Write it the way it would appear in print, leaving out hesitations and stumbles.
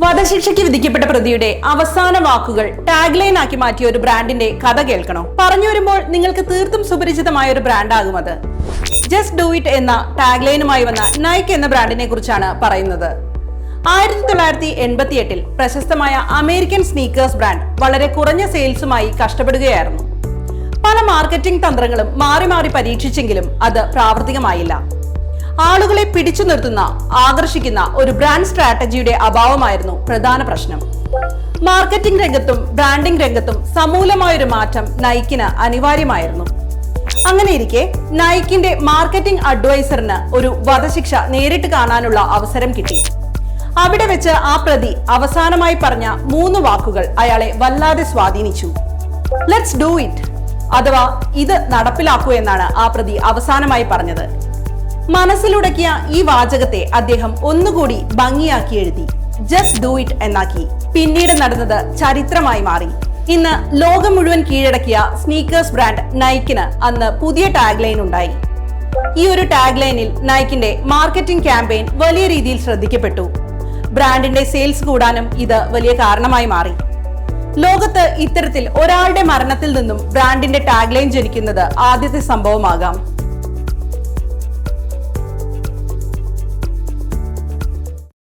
വധശിക്ഷയ്ക്ക് വിധിക്കപ്പെട്ട പ്രതിയുടെ അവസാന വാക്കുകൾ ടാഗ്ലൈൻ ആക്കി മാറ്റിയ ഒരു ബ്രാൻഡിന്റെ കഥ കേൾക്കണോ? പറഞ്ഞു വരുമ്പോൾ നിങ്ങൾക്ക് തീർത്തും സുപരിചിതമായ ഒരു ബ്രാൻഡാകും അത്. ജസ്റ്റ് ഡു ഇറ്റ് എന്ന ടാഗ്ലൈനുമായി വന്ന നൈക്ക് എന്ന ബ്രാൻഡിനെ കുറിച്ചാണ് പറയുന്നത്. 1988 പ്രശസ്തമായ അമേരിക്കൻ സ്നീക്കേഴ്സ് ബ്രാൻഡ് വളരെ കുറഞ്ഞ സെയിൽസുമായി കഷ്ടപ്പെടുകയായിരുന്നു. പല മാർക്കറ്റിംഗ് തന്ത്രങ്ങളും മാറി മാറി പരീക്ഷിച്ചെങ്കിലും അത് പ്രാവർത്തികമായില്ല. ആളുകളെ പിടിച്ചു നിർത്തുന്ന, ആകർഷിക്കുന്ന ഒരു ബ്രാൻഡ് സ്ട്രാറ്റജിയുടെ അഭാവമായിരുന്നു പ്രധാന പ്രശ്നം. മാർക്കറ്റിംഗ് രംഗത്തും ബ്രാൻഡിംഗ് രംഗത്തും സമൂലമായൊരു മാറ്റം നൈക്കിന് അനിവാര്യമായിരുന്നു. അങ്ങനെയിരിക്കെ നൈക്കിന്റെ മാർക്കറ്റിംഗ് അഡ്വൈസറിന് ഒരു വധശിക്ഷ നേരിട്ട് കാണാനുള്ള അവസരം കിട്ടി. അവിടെ വെച്ച് ആ പ്രതി അവസാനമായി പറഞ്ഞ 3 വാക്കുകൾ അയാളെ വല്ലാതെ സ്വാധീനിച്ചു. ലെറ്റ്സ് ഡു ഇറ്റ്, അഥവാ ഇത് നടപ്പിലാക്കൂ എന്നാണ് ആ പ്രതി അവസാനമായി പറഞ്ഞത്. മനസ്സിലുടക്കിയ ഈ വാചകത്തെ അദ്ദേഹം ഒന്നുകൂടി ഭംഗിയാക്കി എഴുതി, ജസ്റ്റ് ഡു ഇറ്റ് എന്നാക്കി. പിന്നീട് നടന്നത് ചരിത്രമായി മാറി. ഇന്ന് ലോകം മുഴുവൻ കീഴടക്കിയ സ്നീക്കേഴ്സ് ബ്രാൻഡ് നൈക്കിന് അന്ന് പുതിയ ടാഗ്ലൈൻ ഉണ്ടായി. ഈ ഒരു ടാഗ്ലൈനിൽ നൈക്കിന്റെ മാർക്കറ്റിംഗ് ക്യാമ്പയിൻ വലിയ രീതിയിൽ ശ്രദ്ധിക്കപ്പെട്ടു. ബ്രാൻഡിന്റെ സെയിൽസ് കൂടാനും ഇത് വലിയ കാരണമായി മാറി. ലോകത്ത് ഇത്തരത്തിൽ ഒരാളുടെ മരണത്തിൽ നിന്നും ബ്രാൻഡിന്റെ ടാഗ്ലൈൻ ജനിക്കുന്നത് ആദ്യത്തെ സംഭവമാകാം.